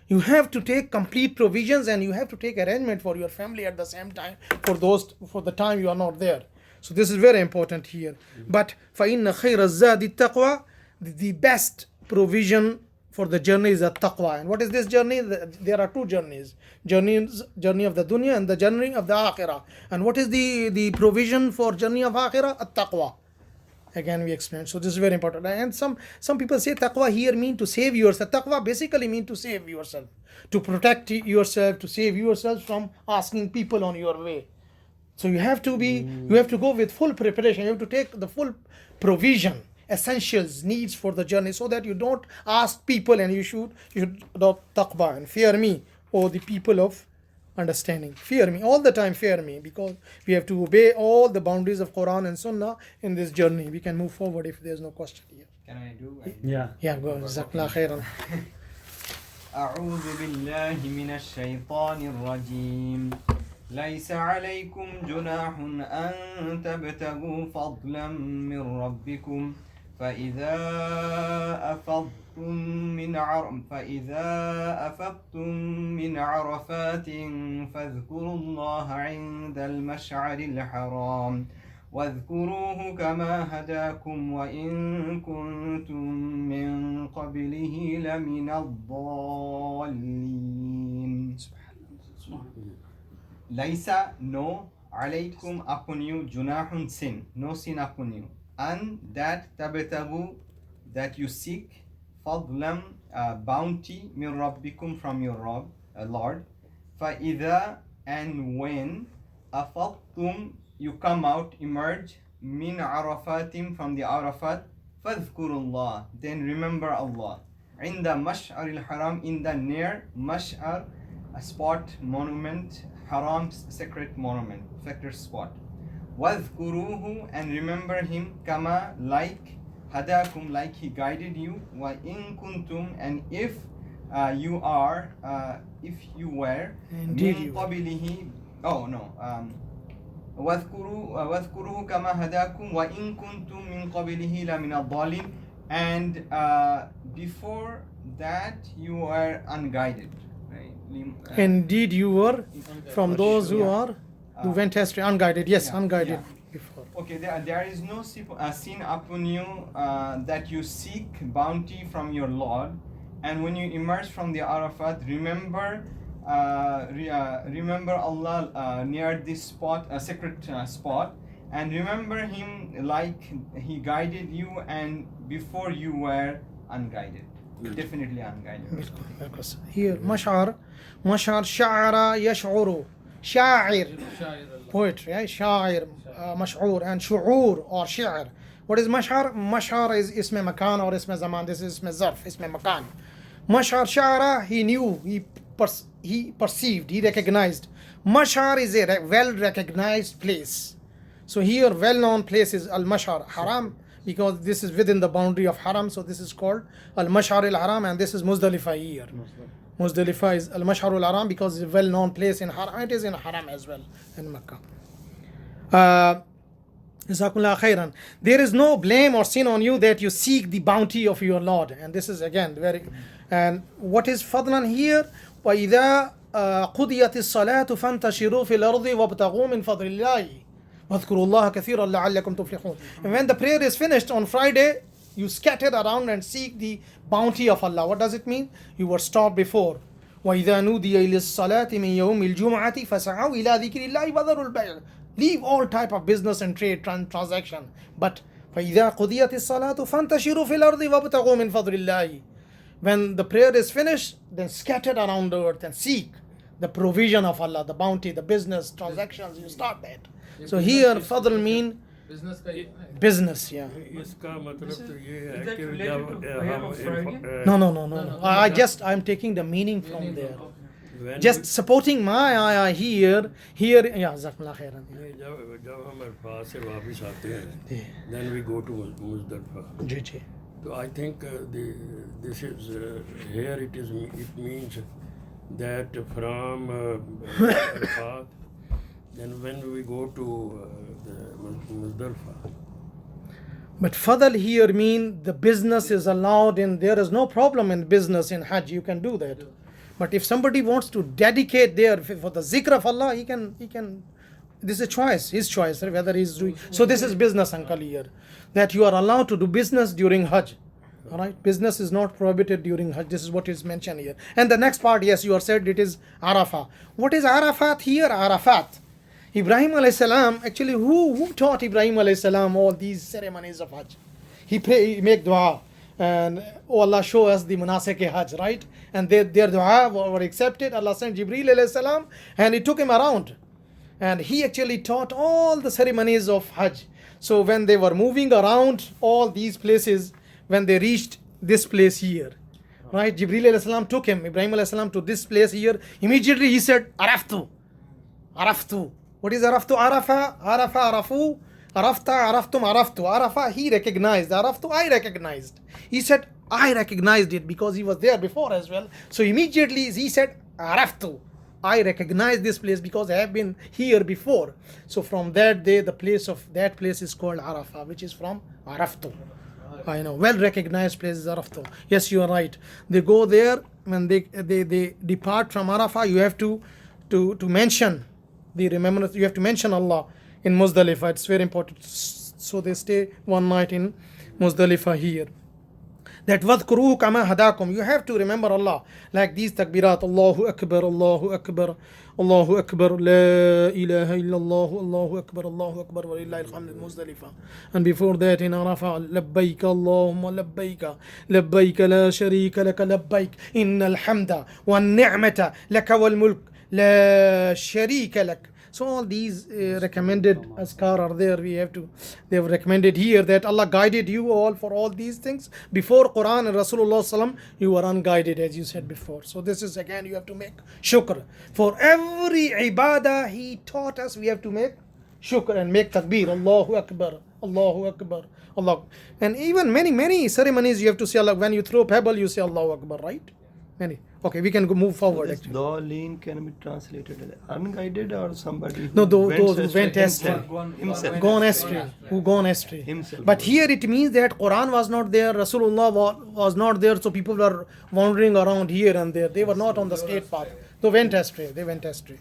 You have to take complete provisions, and you have to take arrangement for your family at the same time for the time you are not there. So this is very important here. But فَإِنَّ خَيْرَ الزَّادِ التَّقْوَى, the best provision for the journey is a taqwa. And what is this journey? There are two journeys. Journey of the dunya and the journey of the akhirah. And what is the provision for journey of akhirah? At-taqwa. Again we explained. So this is very important. And some people say taqwa here mean to save yourself. Taqwa basically mean to save yourself, to protect yourself, to save yourself from asking people on your way. So you have to go with full preparation. You have to take the full provision, essentials, needs for the journey, so that you don't ask people, and you should adopt taqwa and fear me, or the people of understanding. Fear me all the time, fear me, because we have to obey all the boundaries of Quran and Sunnah in this journey. We can move forward if there's no question here. Can I do? Yeah. Go. Jazakallah khairan. أعوذ بالله من الشيطان الرجيم. ليس عليكم جناح أن تبتغوا فضلا من ربكم فإذا أفضتم من عرفات فاذكروا الله عند المشعر الحرام واذكروه كما هداكم وإن كنتم من قبله لمن الضالين. Laisa, no, alaykum, upon you, junahun, sin, no sin upon you. And that tabtagu, that you seek, fadlam, bounty, min rabbikum, from your Lord. Fa'idha, and when, afadtum, you come out, emerge, min arafatim, from the Arafat, fadhkurullah, then remember Allah. Inda mash'ar al-haram, in the near mash'ar, a spot, monument, Haram, sacred monument, sacred spot. وَاذْكُرُوهُ, and remember him, kama, like, hadakum, like he guided you, wa in kuntum, and if you were, Indeed min you qabilihi, وَاذْكُرُوهُ كَمَا هَدَاكُمْ وَإِن كُنْتُم مِّن قَبْلِهِ لَمِنَ الضَّالِينَ, and before that you were unguided. Indeed you were from those who went astray, unguided. Yes, unguided before. Okay, there is no sin upon you that you seek bounty from your Lord, and when you emerge from the Arafat, remember Allah near this spot, a sacred spot, and remember him like he guided you and before you were unguided. definitely unguided. Because here mash'ar sha'ara yash'uru, sha'ir, poetry, right? Sha'ir, mash'ur, and shu'ur or shi'r. What is mash'ar? Mash'ar is isme makan or isme zaman. This is isme zarf, isme makan. Mash'ar sha'ara, he knew, he perceived, he recognized. Mash'ar is a well recognized place. So here well-known place is Al-Mash'ar Haram, because this is within the boundary of Haram, so this is called Al-Mash'ar al-Haram, and this is Muzdalifah here. Muzdalifah is Al-Mash'ar al-Haram because it's a well-known place in Haram. It is in Haram as well, in Makkah. Jazakumullah khairan. There is no blame or sin on you that you seek the bounty of your Lord. And this is again very... And what is fadlan here? وَإِذَا قُضِيَتِ الصَّلَاةُ فَانْتَشِرُوا فِي الْأَرْضِ وَابْتَغُوا مِنْ فَضْلِ اللَّهِ وَاذْكُرُوا اللَّهَ كَثِيرًا لَعَلَّكُمْ تُفْلِحُونَ. And when the prayer is finished on Friday, you scatter around and seek the bounty of Allah. What does it mean? You were stopped before. وَإِذَا نُودِيَ إِلَى الصَّلَاةِ مِنْ يَوْمِ الْجُمْعَةِ فَسَعَوْا إِلَى ذِكْرِ اللَّهِ وَذَرُوا الْبَيْعَ. Leave all type of business and trade transaction. But فَإِذَا قُضِيَتِ الصَّلَاةُ فَانْتَشِرُوا فِي الْأَرْضِ وَابْتَغُوا مِنْ فَضْلِ اللَّهِ. When the prayer is finished, then scatter around the earth and seek the provision of Allah, the bounty, the business transactions. You start that. So here fadl mean business, yeah. इसका मतलब तो ये है Is that कि related to जब prayer on Friday? No. I'm taking the meaning from there. when Just supporting my ayah here, yeah, Jazakallah khairan. जब हम अरफात से वापस आते हैं, then we go to Muzdalifah. जी जी. So I think this is here it means that from Arafat, then when we go to the Muzdalifah. But fadl here mean the business is allowed, and there is no problem in business in Hajj. You can do that. But if somebody wants to dedicate there for the zikr of Allah, he can. This is a choice, his choice, whether he's doing. So this is business, uncle, here. That you are allowed to do business during Hajj. All right, business is not prohibited during Hajj. This is what is mentioned here. And the next part, yes, you are said it is Arafah. What is Arafat here? Arafat. Ibrahim alayhi salam, actually, who taught Ibrahim alayhi salam all these ceremonies of Hajj? He make dua. And oh Allah, show us the manasik Hajj, right? And their dua were accepted. Allah sent Jibreel alayhi salam, and he took him around. And he actually taught all the ceremonies of Hajj. So when they were moving around all these places, when they reached this place here, right? Jibreel alayhi salam took him, Ibrahim alayhi salam, to this place here. Immediately he said, Araftu. What is Araftu? Arafa, Arafu, Arafta, Araftum, Araftu. Arafa, he recognized. Araftu, I recognized. He said, I recognized it because he was there before as well. So immediately he said, Araftu. I recognize this place because I have been here before. So from that day, that place is called Arafah, which is from Araftu. I know, well recognized place is Araftu. Yes, you are right. They go there, when they depart from Arafah, you have to mention the remembrance. You have to mention Allah in Muzdalifah. It's very important. So they stay one night in Muzdalifah here. That wadhkuruhu kama hadakum. You have to remember Allah. Like these takbirat. Allahu Akbar, Allahu Akbar, Allahu Akbar, La ilaha illallah, Allahu Akbar, Allahu Akbar, wa lillahi alhamd Muzdalifah. And before that in Arafah, Labbaik Allahumma Labbaik, Labbaik la sharika laka Labbaik, Innal hamda wa ni'mata laka wal mulk, La sharika lak. So all these recommended azkar are there. They have recommended here that Allah guided you all for all these things. Before Qur'an and Rasulullah sallam, you were unguided, as you said before. So this is again, you have to make shukr. For every ibadah he taught us, we have to make shukr and make takbir. Allahu Akbar, Allahu Akbar, Allah. And even many ceremonies you have to say Allah. When you throw pebble, you say Allahu Akbar, right? Many. Okay, we can move forward. This Dawleen can be translated as unguided or somebody who those who went astray. Himself. Gone astray. Himself. But here it means that Quran was not there, Rasulullah was not there, so people were wandering around here and there. They were not on the straight path. They went astray.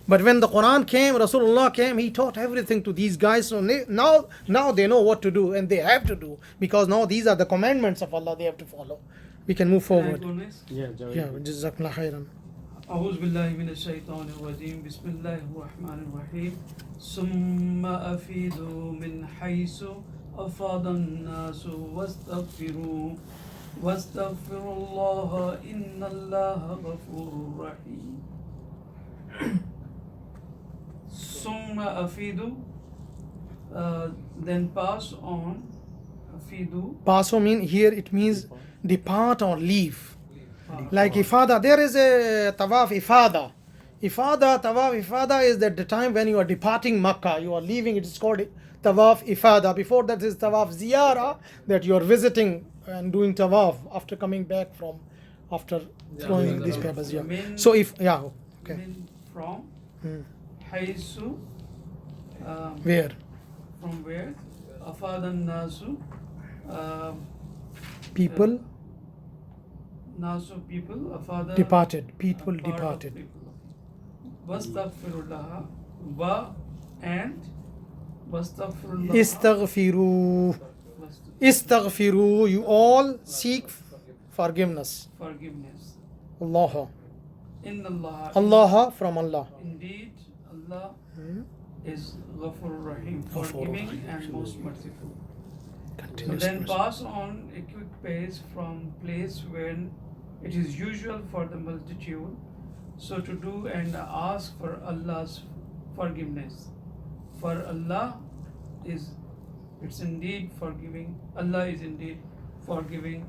But when the Quran came, Rasulullah came, he taught everything to these guys. So now they know what to do, and they have to do, because now these are the commandments of Allah they have to follow. We can move forward. Yeah, Jazakallah khairan. أعوذ بالله من الشيطان الرجيم بسم الله الرحمن الرحيم ثم أفيدوا من حيث أفاض الناس واستغفروا واستغفر الله إن الله غفور رحيم. ثم أفيدوا, then pass on. أفيدوا, Pass mean here it means depart or leave. Like ifada, there is a tawaf ifada. Tawaf ifada is that the time when you are departing Makkah, you are leaving, it is called tawaf ifada. Before that is tawaf ziyara, that you are visiting and doing tawaf after coming back from, after throwing these papers. Yeah. Min- So if, yeah, okay. من from Hmm. حيث, Where? from where أفاد الناس, People nasu people, أفاد departed. People part of departed. people. واستغفر الله, wa and واستغفر الله, Istaghfiru. Istaghfiru. You all seek forgiveness. forgiveness. Allah. In Allah, Allah from Allah. indeed Allah is Ghafur Rahim, Ghafur forgiving Rahim. and most merciful. So Continuous then mercy. pass on a quick pace from place when it is usual for the multitude so to do, and ask for Allah's forgiveness. For Allah is, it's indeed forgiving. Allah is indeed forgiving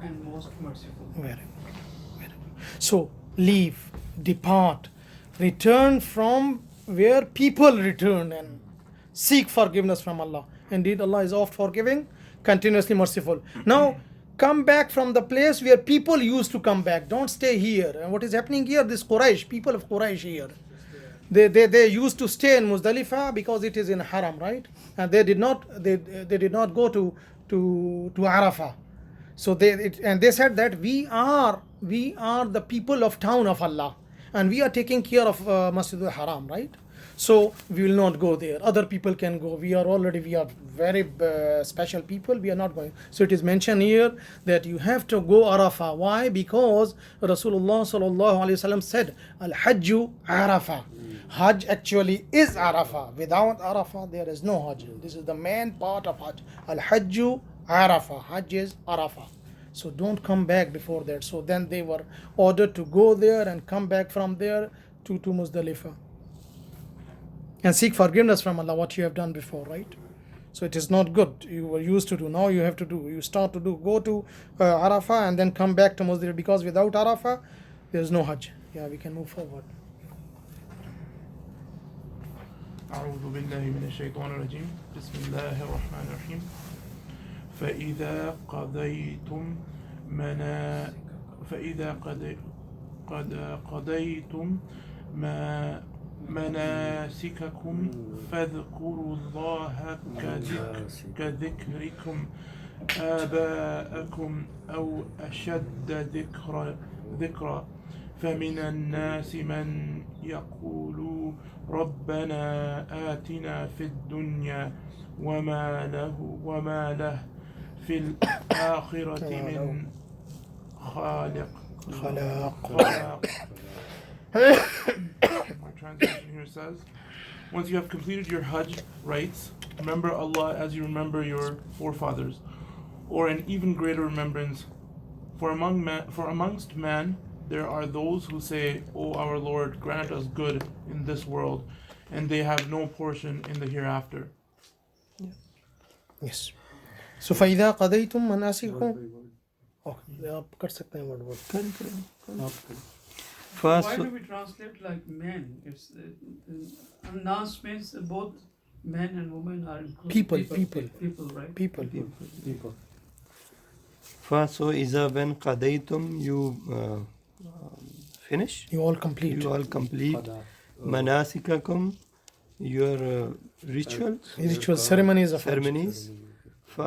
and most merciful. Very good. Very good. So leave, depart, return from where people return and seek forgiveness from Allah. Indeed, Allah is oft forgiving, continuously merciful. Now, come back from the place where people used to come back. Don't stay here. And what is happening here? This Quraysh, people of Quraysh here. They used to stay in Muzdalifah because it is in Haram, right? And they did not go to Arafah. So they said that we are the people of town of Allah, and we are taking care of Masjid al-Haram, right? So we will not go there. Other people can go. We are very special people. We are not going. So it is mentioned here that you have to go Arafah. Why? Because Rasulullah sallallahu alaihi wasallam said, "Al-Hajju Arafah." Hajj actually is Arafah. Without Arafah, there is no Hajj. This is the main part of Hajj. Al-Hajju Arafah. Hajj is Arafah. So don't come back before that. So then they were ordered to go there and come back from there to Muzdalifah. And seek forgiveness from Allah, what you have done before, right? So it is not good. You were used to do. Now you have to do. You start to do. Go to Arafah and then come back to Muzdalifah. Because without Arafah, there is no Hajj. Yeah, we can move forward. أعوذ بالله من الشيطان الرجيم بسم الله الرحمن الرحيم فإذا قضيتم مناسككم فاذكروا الله كذكركم آباءكم أو أشد ذكرا فمن الناس من يقول ربنا آتنا في الدنيا وما له في الآخرة من خلاق. My translation here says, once you have completed your Hajj rites, remember Allah as you remember your forefathers, or an even greater remembrance. For amongst man there are those who say, O our Lord, grant us good in this world, and they have no portion in the hereafter. Yes. So فإذا قضيتم مناسككم. आप कर सकते हैं word. Why do we translate like men? It's Nas means both men and women are included. People, right? People. So إذا بن قضيتم, you finish. You all complete. Manasikakum, your rituals. Ceremonies of Ceremonies.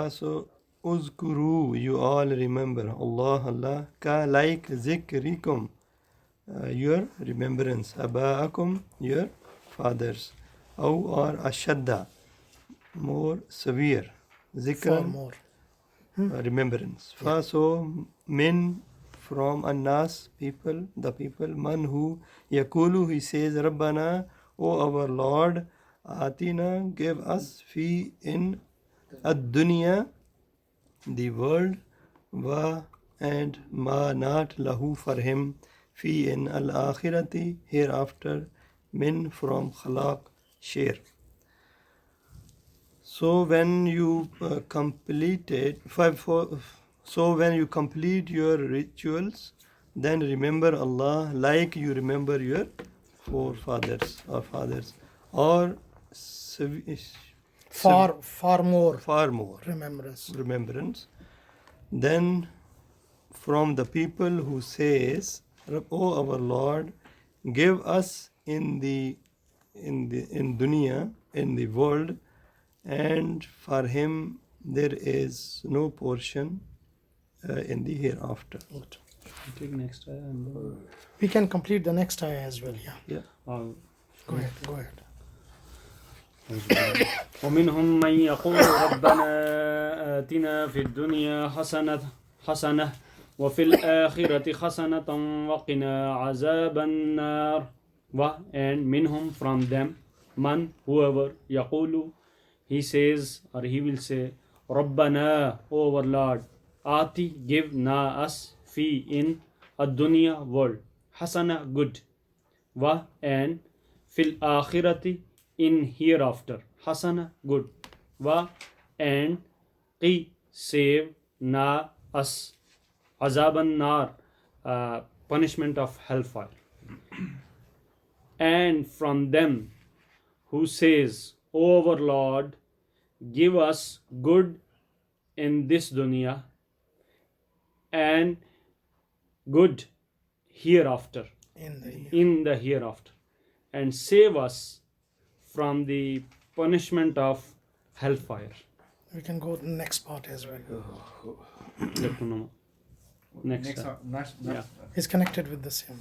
So uzkuru, you all remember Allah ka like zikrikum, your remembrance. Abaakum, your fathers. Or ashadda, more severe. Zikran, more. Remembrance. So min, from Anas, people, the people, man who yakulu, he says, Rabbana, O our Lord, Atina, give us fi in ad-dunya, the world, wa and ma not lahu for him, fi in al-akhirati hereafter, min from khalaq share. So when you so when you complete your rituals, then remember Allah like you remember your forefathers or fathers, or Far more more remembrance. Then from the people who says, O our Lord, give us in dunya, in the world, and for him there is no portion in the hereafter. Take next ayah and We can complete the next ayah as well. Yeah. Go ahead. ومنهم من يقول ربنا آتنا في الدنيا حسنة وفي الآخرة حسنة وقنا عذاب النار. And minhum, from them, man, whoever, يقول, he says or he will say, ربنا, O our Lord, آتي, give, na, us, fi, in, الدنيا, world, حسنة, good, and fil akhirati, in hereafter, hasana, good, and qi, save, na, us, azaban nar, punishment of hellfire. And from them who says, O our Lord, give us good in this dunya and good hereafter, in the hereafter, and save us from the punishment of hellfire. We can go to the next part as well. Next. Yeah. It's connected with the same.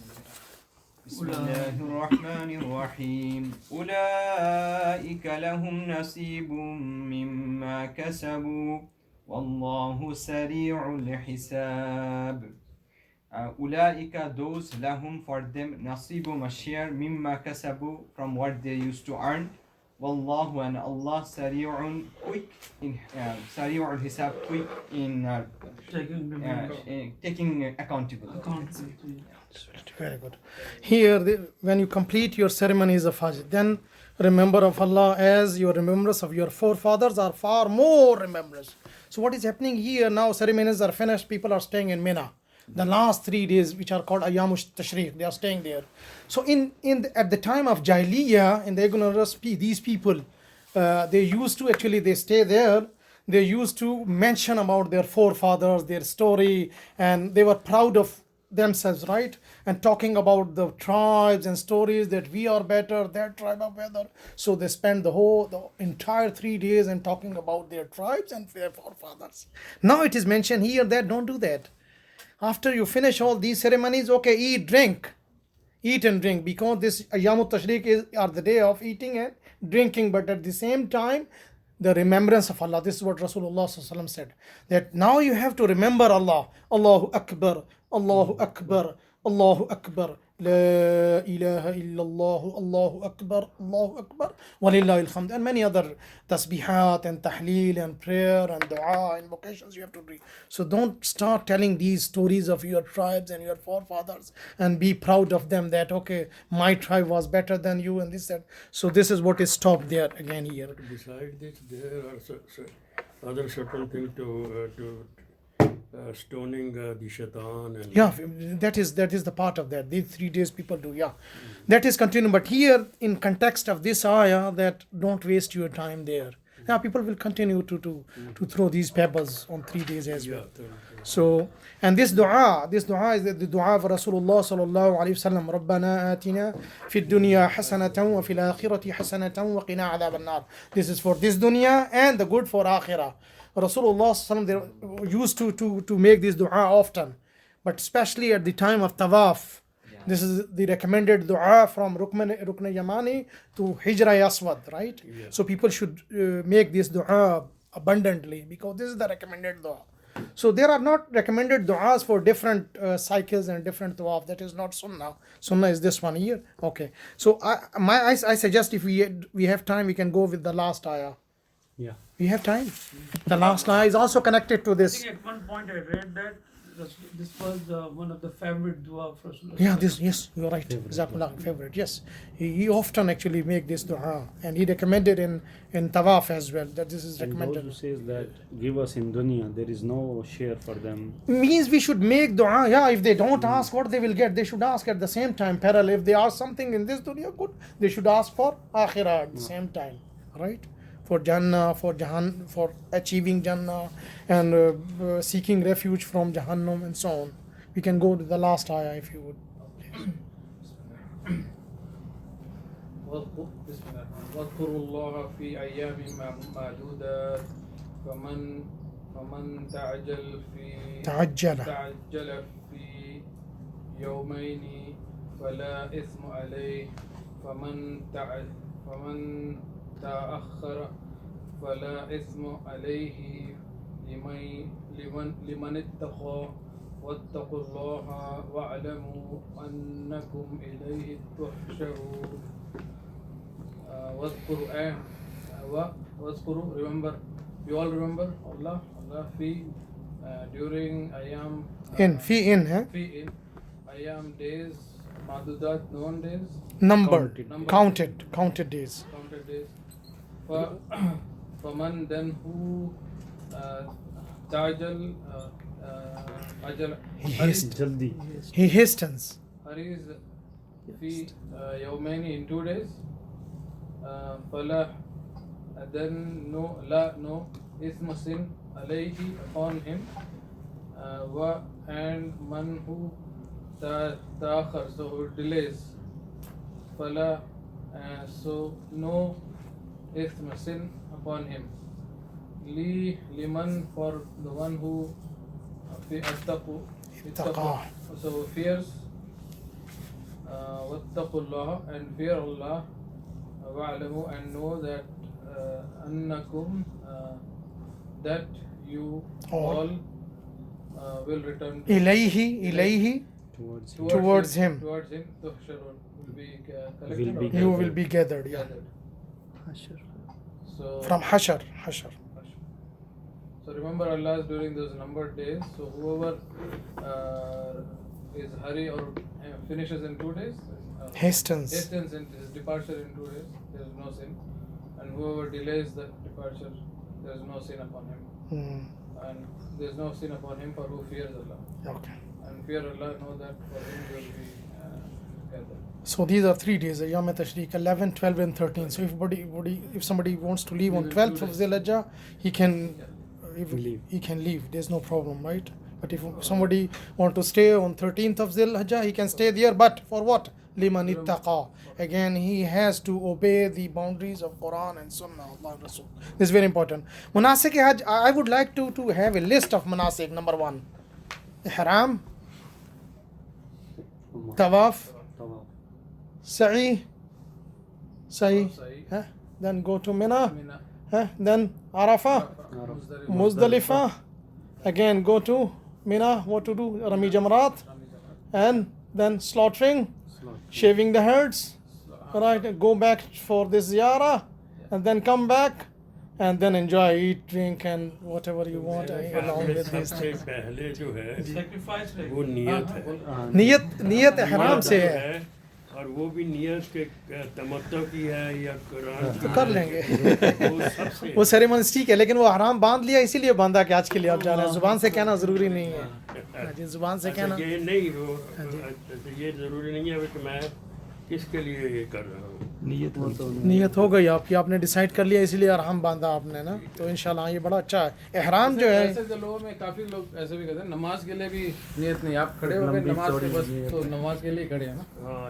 بسم الله الرحمن الرحيم أولئك لهم نصيب مما كسبوا والله سريع الحساب. أولئك, those, لهم, for them, نصيب, a share, مما كسبوا, from what they used to earn. والله, and Allah, سريع, quick in سريع الحساب, quick in taking accountability. Very good. Here, when you complete your ceremonies of Hajj, then remember of Allah as your remembrance of your forefathers are far more remembrance. So what is happening here now? Ceremonies are finished. People are staying in Mina. The last 3 days, which are called Ayyamush Tashriq, they are staying there. So at the time of Jahiliyyah, in the ignorance, these people, they used to actually, they stay there. They used to mention about their forefathers, their story, and they were proud of themselves, right? And talking about the tribes and stories that we are better, that tribe are better. So they spend the entire 3 days and talking about their tribes and their forefathers. Now it is mentioned here that don't do that. After you finish all these ceremonies, okay, eat and drink, because this Ayyamut Tashriq are the day of eating and drinking, but at the same time, the remembrance of Allah. This is what Rasulullah ﷺ said, that now you have to remember Allah. Allahu Akbar, Allahu Akbar, Allahu Akbar, La ilaha illallah, Allahu Akbar, walillahi alhamd, and many other tasbihat and tahleel and prayer and dua and invocations you have to do. So don't start telling these stories of your tribes and your forefathers and be proud of them that, okay, my tribe was better than you and this and so this is what is stopped there again here. But besides this, there are other certain things to stoning the shaitan and that is the part of that. These 3 days people do, that is continuing. But here in context of this ayah, that don't waste your time there. People will continue to throw these pebbles on 3 days as well. So, and this dua is the dua of Rasulullah sallallahu alaihi wasallam. Rabbana atina fi dunya hasanatan wa fil akhirati hasanatan wa qina adhaban nar. This is for this dunya and the good for akhirah. Rasulullah sallallahu alaihi wasallam, they used to make this dua often, but especially at the time of tawaf. This is the recommended dua from Rukn Yamani to Hijra Aswad, right? So people should make this dua abundantly, because this is the recommended dua. So there are not recommended duas for different cycles and different tawaf. That is not sunnah. Sunnah is this one here. Okay. So I suggest if we have time, we can go with the last ayah. We have time. The last ayah is also connected to this. I think at one point I read that this was one of the favorite dua for Rasulullah. Yeah, this, yes, you're right. Jazakumullah, favorite, yes. He often actually make this dua, and he recommended in tawaf as well, that this is And recommended. those who says that give us in dunya, there is no share for them. Means we should make dua. Yeah, if they don't ask what they will get, they should ask at the same time. Parallel, if they ask something in this dunya, good, they should ask for akhirah at the same time, right? For Jannah, for Jahan, for achieving Jannah, and seeking refuge from Jahannam, and so on. We can go to the last ayah if you would. واذكروا الله في أيام معدودات فمن تعجل في يومين فلا إثم عليه فمن تأخر فلا إثم عليه لمن اتقى واتقوا الله واعلموا أنكم إليه تحشرون. واذكروا, remember, you all remember Allah fi during ayam Fi in ayam days, madudat, known days, numbered, counted days. Faman, then who tajal ajal, He hastens. hurries fi yawmaini, in 2 days, fala, then no isma, sin, alayhi, upon him, wa, and man who ta'akhar, so who delays, fala, so no isma, sin, upon him, liman, for the one who ittaqa, so fears, wattaqullah, and fear Allah, wa'alamu, and know that annakum, that you all will return Ilayhi, towards him. tuhsharun, will be collected, You will be gathered, yeah. So From Hashar. So remember Allah is during those numbered days. So whoever is hurry or finishes in 2 days, Hastens. in his departure in 2 days, there is no sin. And whoever delays the departure, there is no sin upon him. And there is no sin upon him for who fears Allah. Okay. And fear Allah, know that for him will be gathered. So these are 3 days, Yom Tashriq, 11, 12 and 13. So if somebody wants to leave on 12th of Zilhijjah, he can leave. There's no problem, right? But if somebody want to stay on 13th of Zilhijjah, he can stay there. But for what? Liman ittaqa. Again, he has to obey the boundaries of Qur'an and Sunnah of Allah Rasul. This is very important. Manasik Hajj, I would like to have a list of manasik. Number 1, Ihram, Tawaf, Sa'i, then go to Mina, then Arafah, Muzdalifah, again go to Mina, what to do? Rami Jamrat, and then slaughtering, shaving the herds, right? Go back for this ziyarah, and then come back, and then enjoy, eat, drink, and whatever you want along with these things. पहले जो है Sacrifice, right? वो नियत है, नियत ihram से है, और वो भी नियत के तमत्तो की है या कुरान तो कर लेंगे। वो सबसे वो सेरेमनी ठीक है, लेकिन वो हराम बांध लिया इसीलिए बांधा कि आज के लिए आप जा रहे हैं। जुबान से कहना जरूरी नहीं है। हाँ जी, जुबान से कहना ये नहीं हो, ये जरूरी नहीं है कि मैं किसके लिए ये कर रहा हूँ। नियत हो गई आपकी, आपने डिसाइड कर लिया इसीलिए अरहम बांधा आपने ना, तो इंशाल्लाह ये बड़ा अच्छा है। एहराम जो है, ऐसे लोगों में काफी लोग ऐसे भी कहते हैं नमाज के लिए भी नियत नहीं, आप खड़े हो गए नमाज के बस, तो नमाज के लिए खड़े हैं ना,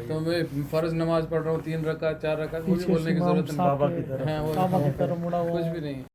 तो मैं फर्ज नमाज पढ़ रहा हूँ 3 रकात 4 रकात, वो भी बोलने की जरूरत नहीं, बाबा की तरफ मुड़ा हुआ कुछ भी नहीं।